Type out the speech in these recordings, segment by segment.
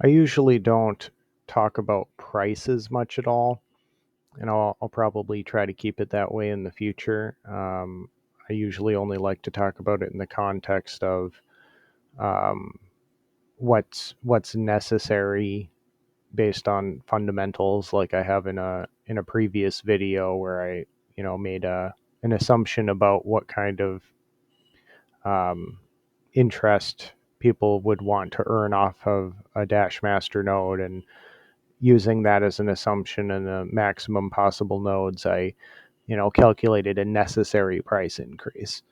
I usually don't talk about prices much at all, and I'll probably try to keep it that way in the future. I usually only like to talk about it in the context of um, what's necessary based on fundamentals, like I have in a previous video where I made an assumption about what kind of um, interest people would want to earn off of a Dash Master node, and using that as an assumption and the maximum possible nodes, I calculated a necessary price increase.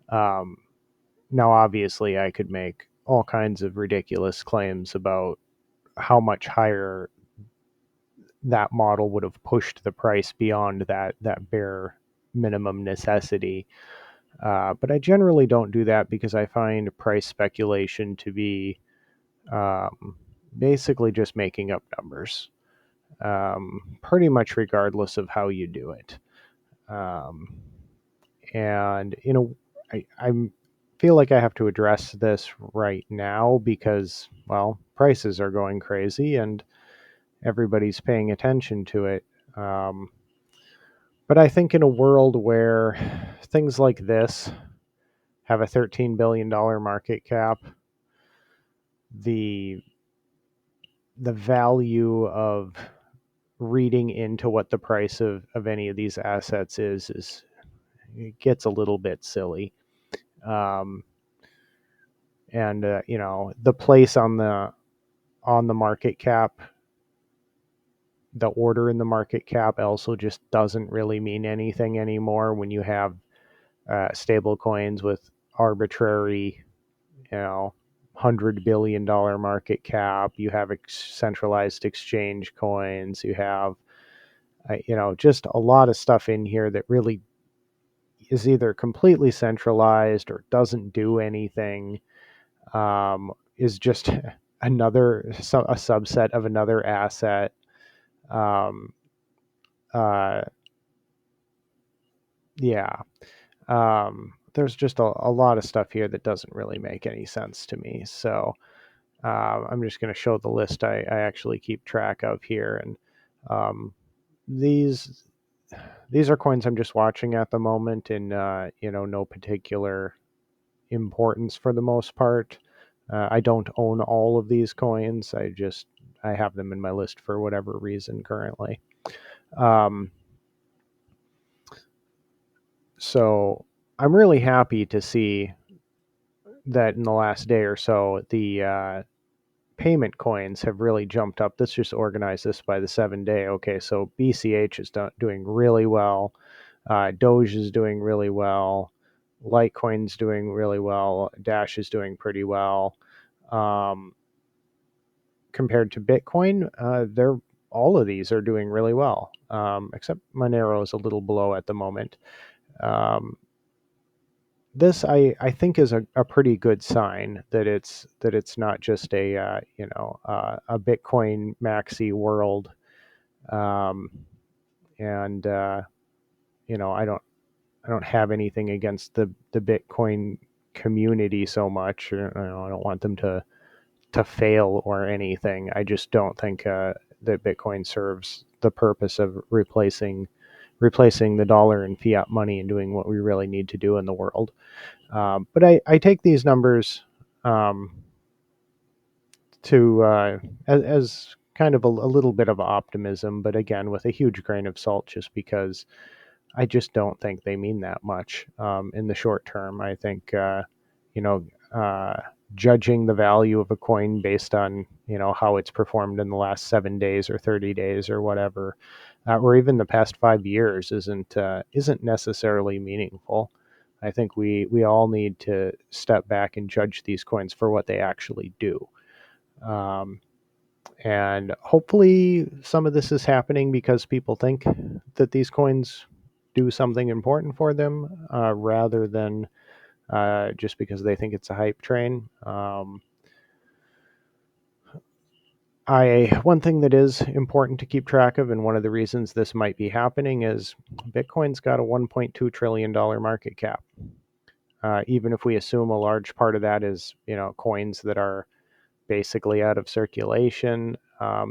Um, Now, obviously, I could make all kinds of ridiculous claims about how much higher that model would have pushed the price beyond that bare minimum necessity. But I generally don't do that because I find price speculation to be basically just making up numbers, pretty much regardless of how you do it. Um, and I feel like I have to address this right now because, well, prices are going crazy and everybody's paying attention to it. Um, but I think in a world where things like this have a $13 billion market cap, the the value of reading into what the price of any of these assets is it gets a little bit silly. Um, and the place on the market cap, the order in the market cap also just doesn't really mean anything anymore when you have stable coins with arbitrary, $100 billion market cap. You have centralized exchange coins. You have just a lot of stuff in here that really is either completely centralized or doesn't do anything. Is just a subset of another asset. Um, uh, yeah. There's just a lot of stuff here that doesn't really make any sense to me. So I'm just going to show the list I actually keep track of here, and um, these these are coins I'm just watching at the moment in no particular importance for the most part. I don't own all of these coins. I have them in my list for whatever reason currently. Um, so I'm really happy to see that in the last day or so, the payment coins have really jumped up. Let's just organize this by the 7 day. Okay, so BCH is doing really well. Doge is doing really well. Litecoin's doing really well. Dash is doing pretty well. Um, Compared to Bitcoin, they're all of these are doing really well, except Monero is a little below at the moment. Um, this I think is a pretty good sign that it's not just a Bitcoin maxi world, um, and I don't have anything against the Bitcoin community so much. I don't want them to fail or anything. I just don't think that Bitcoin serves the purpose of replacing the dollar and fiat money and doing what we really need to do in the world. But I take these numbers um, to as kind of a little bit of optimism, but again with a huge grain of salt, just because I just don't think they mean that much in the short term. I think you know uh, judging the value of a coin based on how it's performed in the last 7 days or 30 days or whatever, or even the past 5 years isn't necessarily meaningful. I think we all need to step back and judge these coins for what they actually do. Um, and hopefully, some of this is happening because people think that these coins do something important for them, rather than just because they think it's a hype train. One thing that is important to keep track of, and one of the reasons this might be happening, is Bitcoin's got a $1.2 trillion market cap. Even if we assume a large part of that is coins that are basically out of circulation,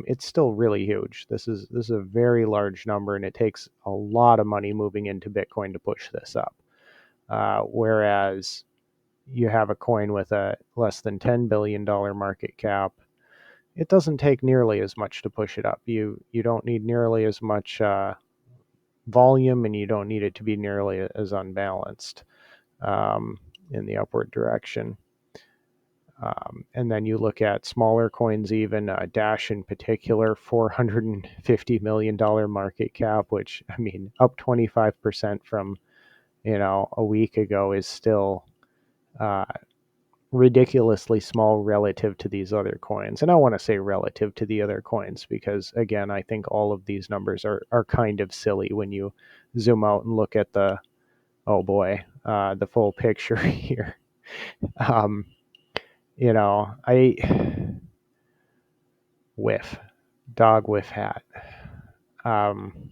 it's still really huge. This is a very large number, and it takes a lot of money moving into Bitcoin to push this up. Whereas you have a coin with a less than $10 billion market cap, it doesn't take nearly as much to push it up. You don't need nearly as much volume, and you don't need it to be nearly as unbalanced um, in the upward direction. And then you look at smaller coins, even Dash in particular, $450 million market cap, which, I mean, up 25% from a week ago is still uh, ridiculously small relative to these other coins. And I want to say relative to the other coins because, again, I think all of these numbers are kind of silly when you zoom out and look at oh boy, the full picture here. Um, I whiff, dog whiff hat. Um,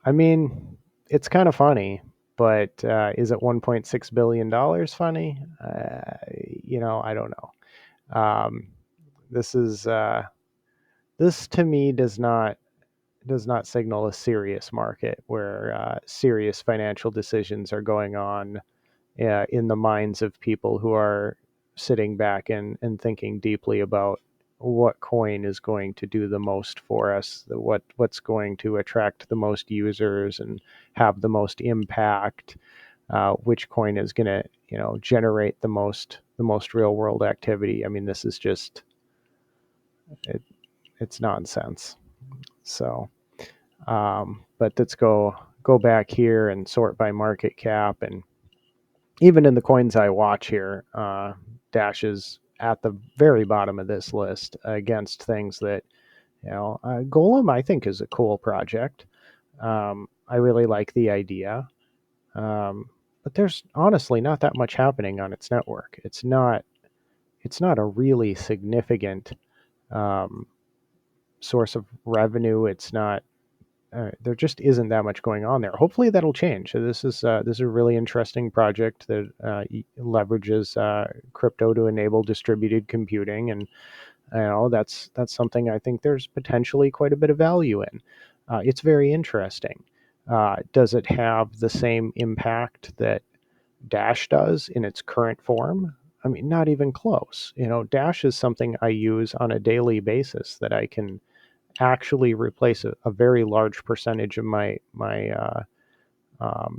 I mean, it's kind of funny, but is it $1.6 billion funny? I don't know. This is this to me does not signal a serious market where serious financial decisions are going on in the minds of people who are sitting back and thinking deeply about what coin is going to do the most for us, what's going to attract the most users and have the most impact, which coin is going to generate the most real world activity. I mean, this is just it, it's nonsense. So, but let's go back here and sort by market cap. And even in the coins I watch here, Dash is at the very bottom of this list against things that, Golem, I think, is a cool project. I really like the idea. But there's honestly not that much happening on its network. It's not a really significant um, source of revenue. It's not there just isn't that much going on there. Hopefully that'll change. So this is a really interesting project that leverages crypto to enable distributed computing, and that's something I think there's potentially quite a bit of value in. It's very interesting. Does it have the same impact that Dash does in its current form? I mean, not even close. Dash is something I use on a daily basis that I can actually replace a very large percentage of my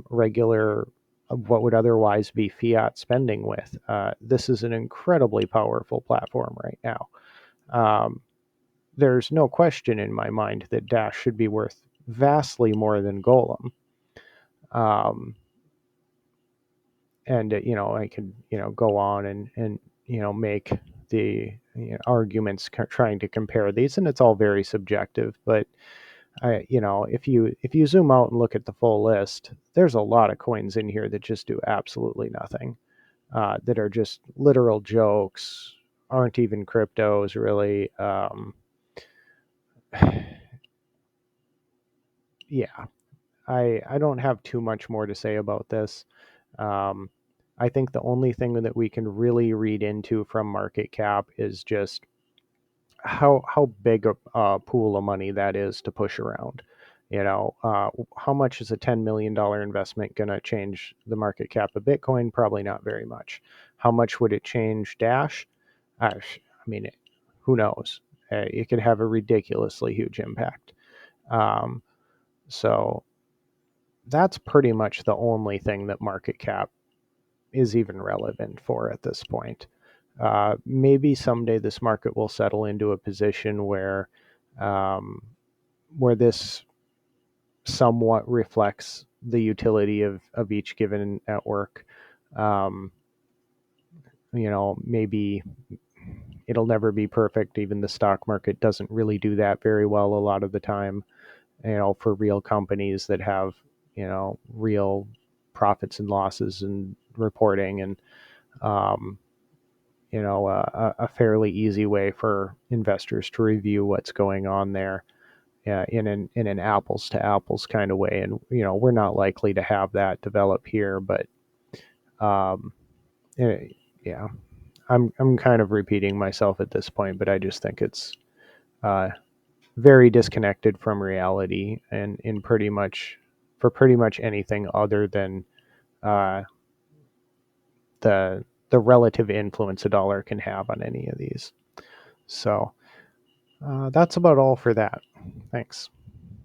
regular what would otherwise be fiat spending with. This is an incredibly powerful platform right now. Um, there's no question in my mind that Dash should be worth vastly more than Golem. Um, and I could go on and make the arguments trying to compare these, and it's all very subjective. But if you zoom out and look at the full list, there's a lot of coins in here that just do absolutely nothing, that are just literal jokes, aren't even cryptos really. Yeah, I don't have too much more to say about this. Um, I think the only thing that we can really read into from market cap is just how big a pool of money that is to push around. How much is a $10 million investment going to change the market cap of Bitcoin? Probably not very much. How much would it change Dash? I mean, who knows? It could have a ridiculously huge impact. Um, so that's pretty much the only thing that market cap is even relevant for at this point. Maybe someday this market will settle into a position um, where this somewhat reflects the utility of each given network. Um, maybe it'll never be perfect. Even the stock market doesn't really do that very well a lot of the time. For real companies that have real profits and losses and reporting, and um, a fairly easy way for investors to review what's going on there, in an apples to apples kind of way. And we're not likely to have that develop here, but um, eh, yeah, I'm kind of repeating myself at this point, but I just think it's uh, very disconnected from reality, and in pretty much for pretty much anything other than uh, the relative influence a dollar can have on any of these. So that's about all for that. Thanks.